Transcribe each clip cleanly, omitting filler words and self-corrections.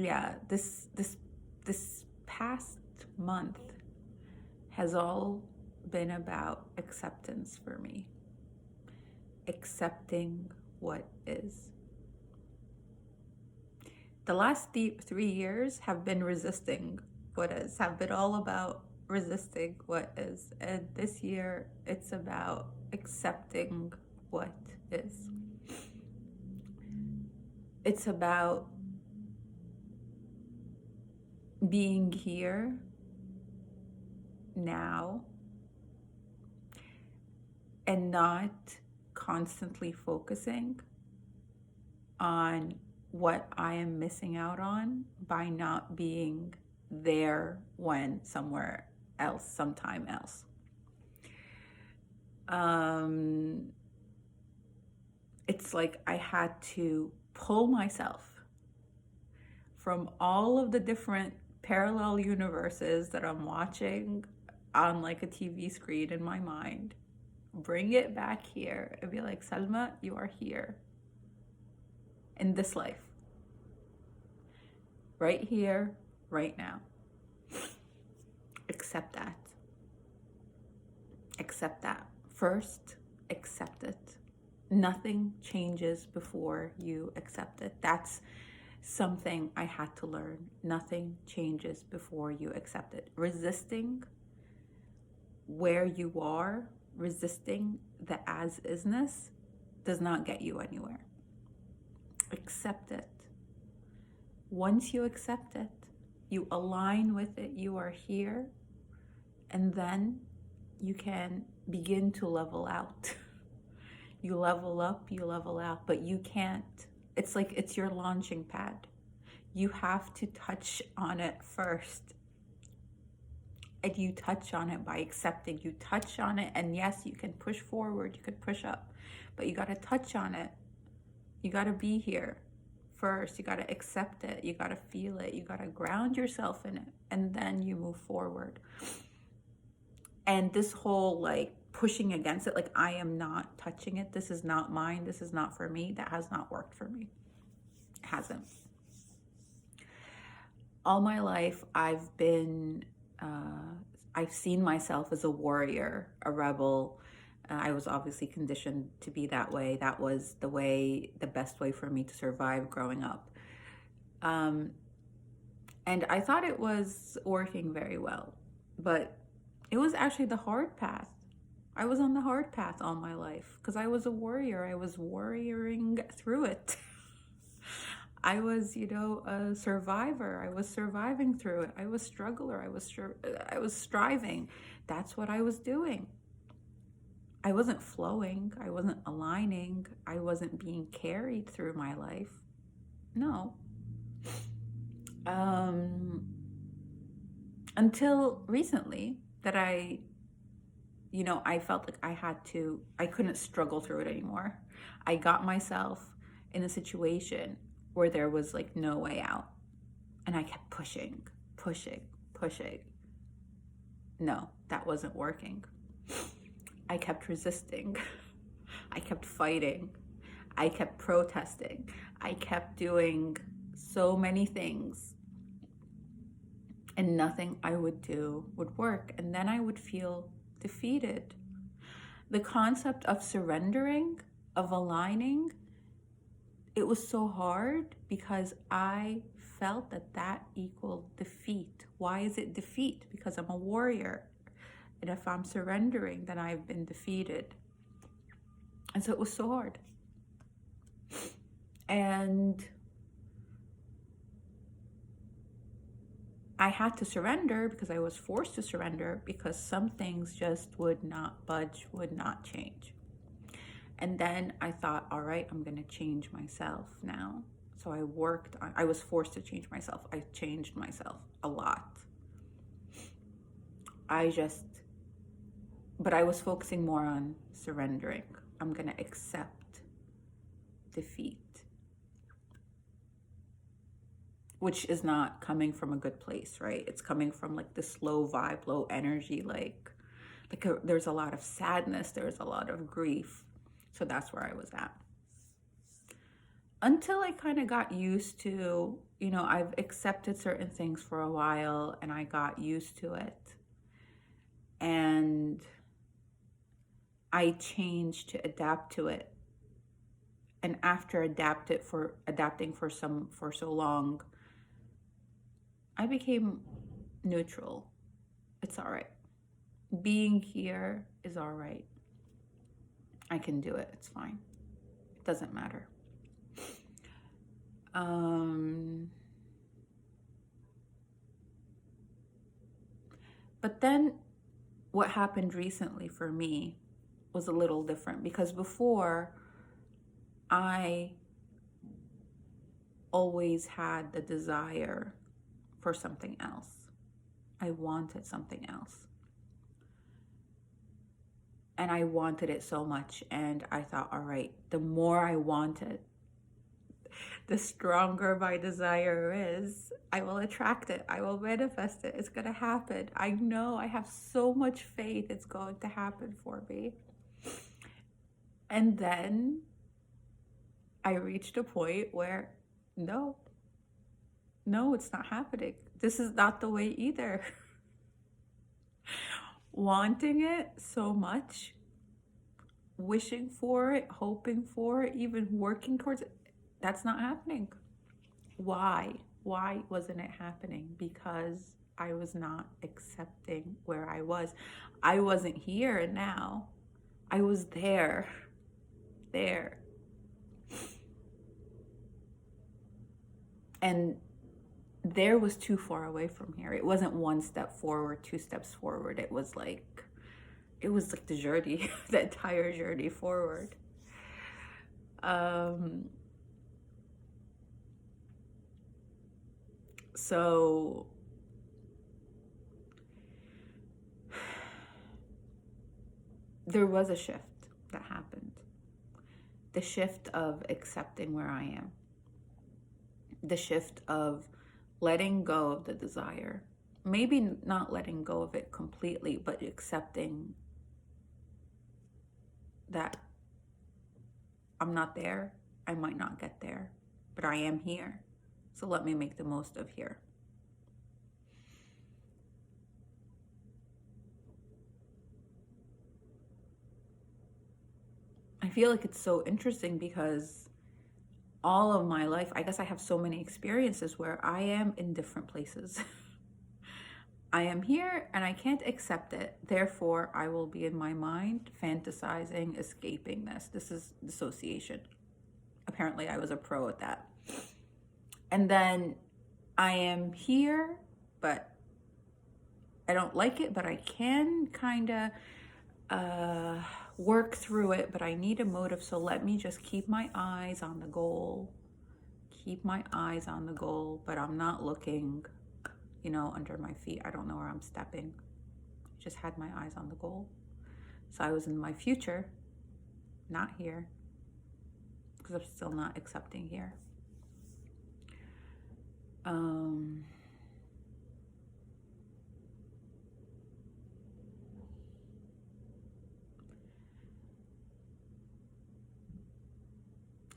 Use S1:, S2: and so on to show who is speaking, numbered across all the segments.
S1: yeah, this past month has all been about acceptance for me. Accepting what is. The last 3 years have been resisting what is, have been all about resisting what is. And this year, it's about accepting what is. It's about being here now and not constantly focusing on what I am missing out on by not being there when somewhere else, sometime else. It's like I had to pull myself from all of the different parallel universes that I'm watching on like a TV screen in my mind, bring it back here and be like, Salma, you are here in this life, right here, right now. Accept that. Accept that. First, accept it. Nothing changes before you accept it. That's something I had to learn. Nothing changes before you accept it. Resisting where you are, resisting the as-isness does not get you anywhere. Accept it. Once you accept it, you align with it, you are here, and then you can begin to level out. You level up, you level out, but you can't. It's like it's your launching pad. You have to touch on it first. And you touch on it by accepting. You touch on it, and yes, you can push forward, you could push up, but you got to touch on it. You got to be here first. You got to accept it. You got to feel it. You got to ground yourself in it, and then you move forward. And this whole like pushing against it, like I am not touching it, this is not mine, this is not for me, that has not worked for me. It hasn't. All my life, I've seen myself as a warrior, a rebel. I was obviously conditioned to be that way. That was the best way for me to survive growing up. And I thought it was working very well, but it was actually the hard path. I was on the hard path all my life because I was a warrior. I was warrioring through it. I was, a survivor. I was surviving through it. I was struggler. I was striving. That's what I was doing. I wasn't flowing. I wasn't aligning. I wasn't being carried through my life. No. Until recently that I felt like I couldn't struggle through it anymore. I got myself in a situation where there was like no way out. And I kept pushing. No, that wasn't working. I kept resisting. I kept fighting. I kept protesting. I kept doing so many things. And nothing I would do would work. And then I would feel defeated. The concept of surrendering, of aligning, it was so hard because I felt that equaled defeat. Why is it defeat? Because I'm a warrior. And if I'm surrendering, then I've been defeated. And so it was so hard. And I had to surrender because I was forced to surrender because some things just would not budge, would not change. And then I thought, all right, I'm going to change myself now. So I was forced to change myself. I changed myself a lot. But I was focusing more on surrendering. I'm going to accept defeat, which is not coming from a good place, right? It's coming from like this low vibe, low energy, there's a lot of sadness, there's a lot of grief. So that's where I was at. Until I kind of got used to, I've accepted certain things for a while and I got used to it. And I changed to adapt to it. And after adapting for so long, I became neutral. It's all right. Being here is all right. I can do it. It's fine. It doesn't matter. But then what happened recently for me was a little different, because before I always had the desire for something else. I wanted something else. And I wanted it so much. And I thought, all right, the more I want it, the stronger my desire is. I will attract it. I will manifest it. It's going to happen. I know. I have so much faith it's going to happen for me. And then I reached a point where, no, it's not happening. This is not the way either. Wanting it so much, wishing for it, hoping for it, even working towards it, that's not happening. Why? Why wasn't it happening? Because I was not accepting where I was. I wasn't here and now. I was there. And there was too far away from here. It wasn't one step forward, two steps forward. It was like the journey, the entire journey forward. So there was a shift that happened. The shift of accepting where I am. The shift of letting go of the desire. Maybe not letting go of it completely, but accepting that I'm not there. I might not get there, but I am here. So let me make the most of here. I feel like it's so interesting because all of my life, I guess I have so many experiences where I am in different places. I am here and I can't accept it. Therefore, I will be in my mind fantasizing, escaping this. This is dissociation. Apparently, I was a pro at that. And then I am here, but I don't like it, but I can kind of work through it, but I need a motive. So let me just keep my eyes on the goal. Keep my eyes on the goal, but I'm not looking, under my feet. I don't know where I'm stepping. I just had my eyes on the goal. So I was in my future, not here, because I'm still not accepting here. I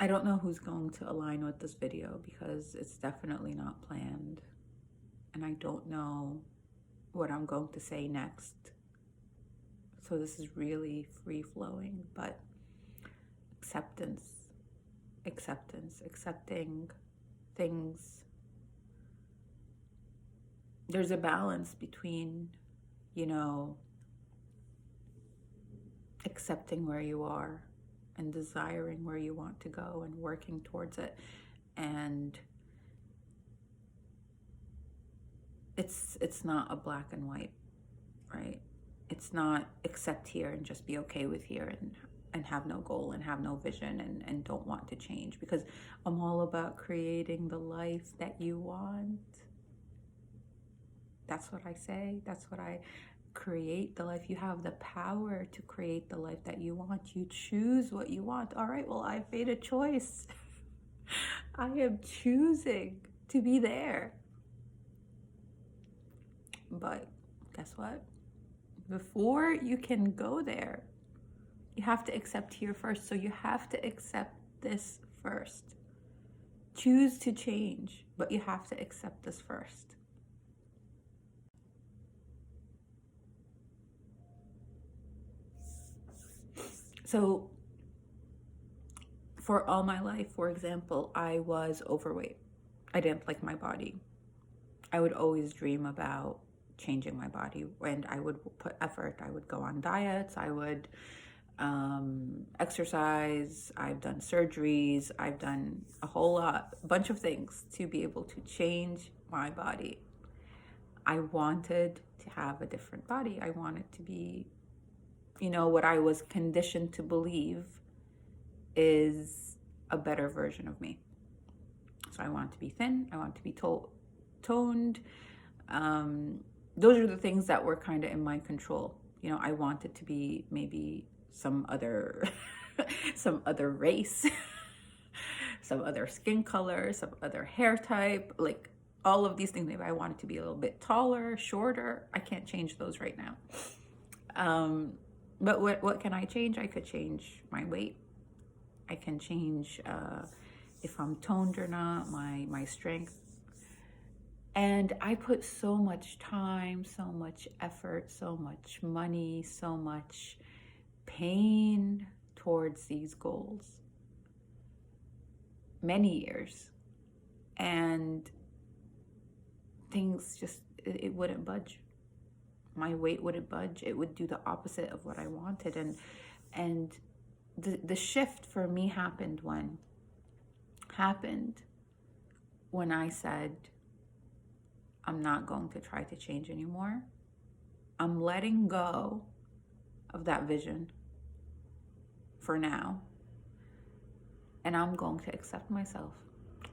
S1: don't know who's going to align with this video because it's definitely not planned. And I don't know what I'm going to say next. So this is really free-flowing, but accepting things. There's a balance between, accepting where you are and desiring where you want to go and working towards it. And it's not a black and white, right? It's not accept here and just be okay with here and have no goal and have no vision and don't want to change, because I'm all about creating the life that you want. That's what I say. That's what I create the life. You have the power to create the life that you want. You choose what you want. All right, well, I've made a choice. I am choosing to be there. But guess what? Before you can go there, you have to accept here first. So you have to accept this first. Choose to change, but you have to accept this first. So for all my life, for example, I was overweight. I didn't like my body. I would always dream about changing my body, and I would put effort. I would go on diets. I would exercise. I've done surgeries. I've done a bunch of things to be able to change my body. I wanted to have a different body. I wanted to be, what I was conditioned to believe is a better version of me. So I want to be thin. I want to be toned. Those are the things that were kind of in my control. I wanted to be maybe some other some other race, some other skin color, some other hair type, like all of these things. Maybe I wanted to be a little bit taller, shorter. I can't change those right now. But what can I change? I could change my weight. I can change if I'm toned or not, my strength. And I put so much time, so much effort, so much money, so much pain towards these goals. Many years. And things just, it wouldn't budge. My weight wouldn't budge. It would do the opposite of what I wanted. And the shift for me happened when I said, I'm not going to try to change anymore. I'm letting go of that vision for now. And I'm going to accept myself.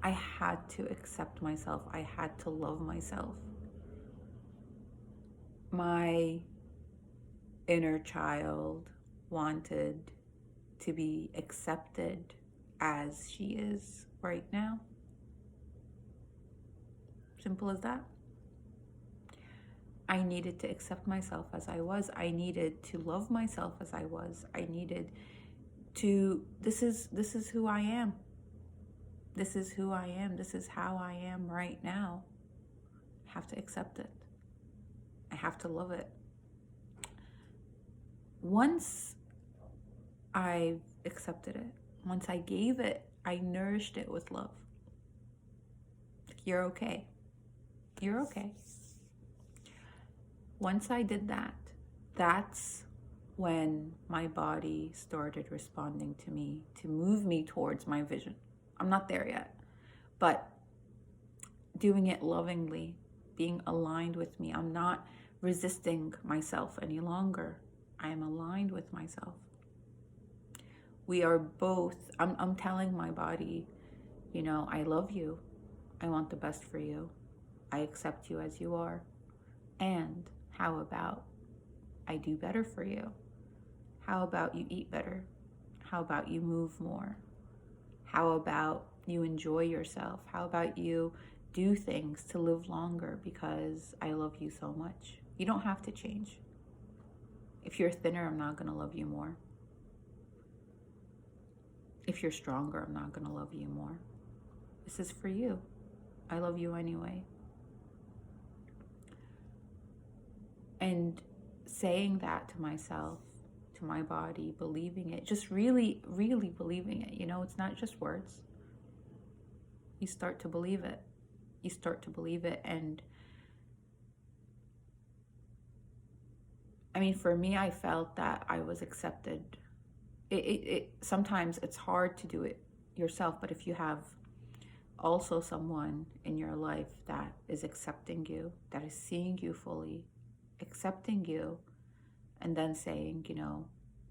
S1: I had to accept myself. I had to love myself. My inner child wanted to be accepted as she is right now. Simple as that. I needed to accept myself as I was. I needed to love myself as I was. I needed to, this is who I am. This is who I am. This is how I am right now. I have to accept it. I have to love it. Once I accepted it, once I gave it, I nourished it with love. You're okay. You're okay. Once I did that, that's when my body started responding to me to move me towards my vision. I'm not there yet, but doing it lovingly, being aligned with me. I'm not resisting myself any longer. I am aligned with myself. We are both, I'm telling my body, I love you. I want the best for you. I accept you as you are. And how about I do better for you? How about you eat better? How about you move more? How about you enjoy yourself? How about you do things to live longer because I love you so much? You don't have to change. If you're thinner, I'm not going to love you more. If you're stronger, I'm not going to love you more. This is for you. I love you anyway. And saying that to myself, to my body, believing it, just really, really believing it. It's not just words. You start to believe it. You start to believe it. And for me, I felt that I was accepted. Sometimes it's hard to do it yourself, but if you have also someone in your life that is accepting you, that is seeing you fully, accepting you, and then saying,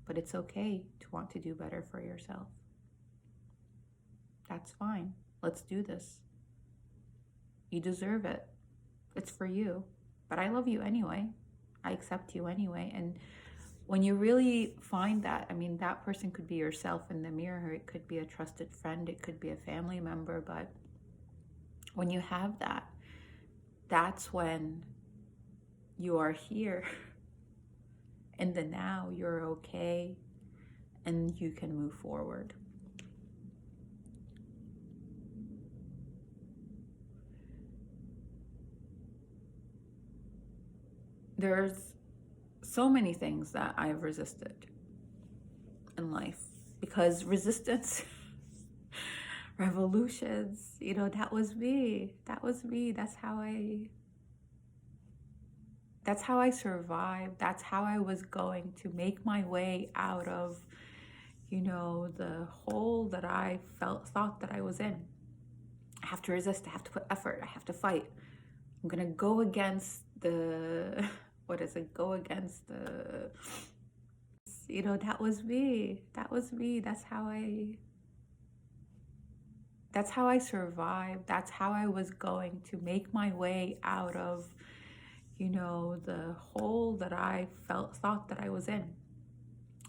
S1: but it's okay to want to do better for yourself. That's fine. Let's do this. You deserve it. It's for you. But I love you anyway. I accept you anyway. And when you really find that, that person could be yourself in the mirror. It could be a trusted friend. It could be a family member. But when you have that, that's when you are here. In the now, you're okay. And you can move forward. There's so many things that I've resisted in life because resistance, revolutions, that was me. That was me. That's how I survived. That's how I was going to make my way out of, the hole that I thought that I was in. I have to resist. I have to put effort. I have to fight. I'm going to go against the, what is it? Go against the, that was me. That was me. That's how I survived. That's how I was going to make my way out of, the hole that I thought that I was in.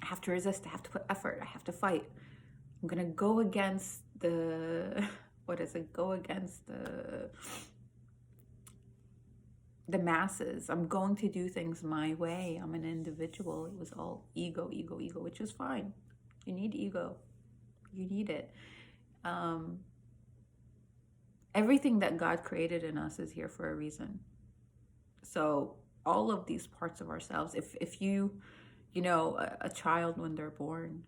S1: I have to resist. I have to put effort. I have to fight. I'm going to go against the, what is it? Go against the masses. I'm going to do things my way. I'm an individual. It was all ego, which is fine. You need ego. You need it. Everything that God created in us is here for a reason. So all of these parts of ourselves, if you, a child when they're born,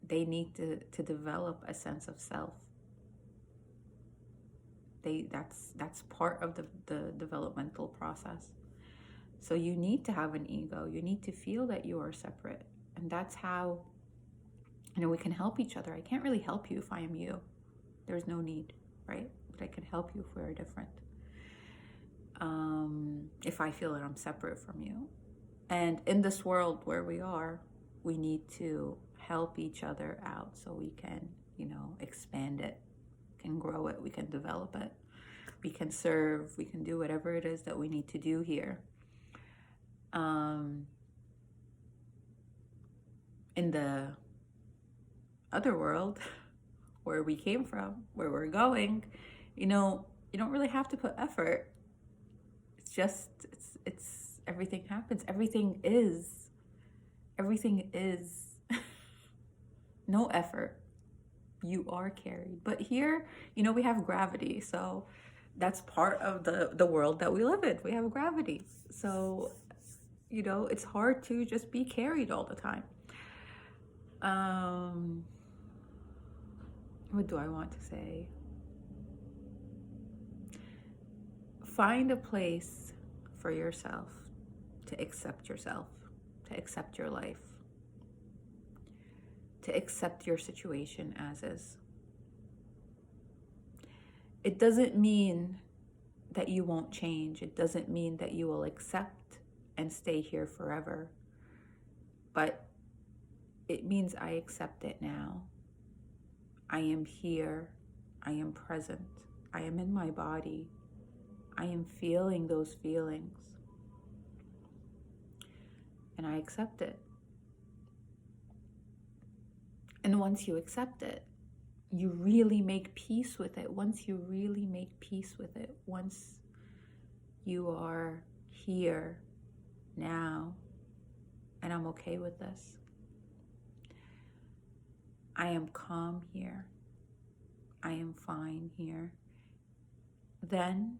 S1: they need to develop a sense of self. That's part of the developmental process. So you need to have an ego. You need to feel that you are separate. And that's how, we can help each other. I can't really help you if I am you. There's no need, right? But I can help you if we're different. If I feel that I'm separate from you. And in this world where we are, we need to help each other out so we can, expand it, can grow it, we can develop it, we can serve, we can do whatever it is that we need to do here. In the other world where we came from, where we're going, you don't really have to put effort. It's just, it's everything happens. Everything is no effort. You are carried. But here, we have gravity. So that's part of the world that we live in. We have gravity. So, it's hard to just be carried all the time. What do I want to say? Find a place for yourself to accept yourself, to accept your life, to accept your situation as is. It doesn't mean that you won't change. It doesn't mean that you will accept and stay here forever. But it means I accept it now. I am here. I am present. I am in my body. I am feeling those feelings. And I accept it. And once you accept it, you really make peace with it. Once you really make peace with it, once you are here now, and I'm okay with this. I am calm here. I am fine here. Then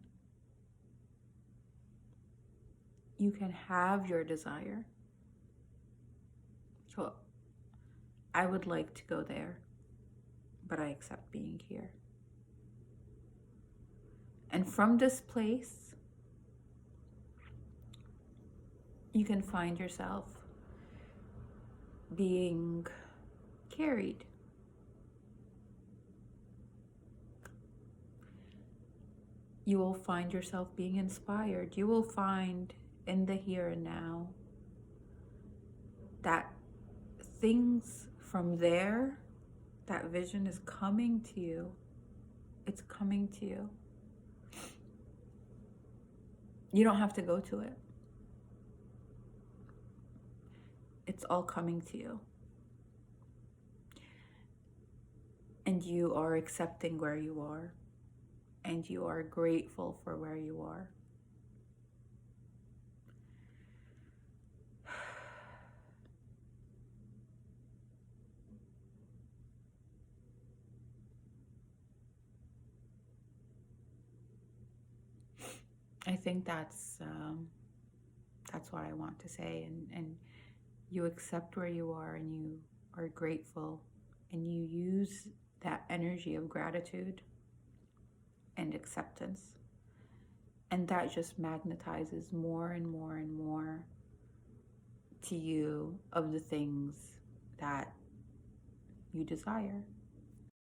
S1: you can have your desire. So I would like to go there, but I accept being here. And from this place, you can find yourself being carried. You will find yourself being inspired. You will find in the here and now that things from there, that vision is coming to you. It's coming to you. You don't have to go to it. It's all coming to you. And you are accepting where you are. And you are grateful for where you are. I think that's That's what I want to say. And you accept where you are, and you are grateful, and you use that energy of gratitude and acceptance. And that just magnetizes more and more and more to you of the things that you desire.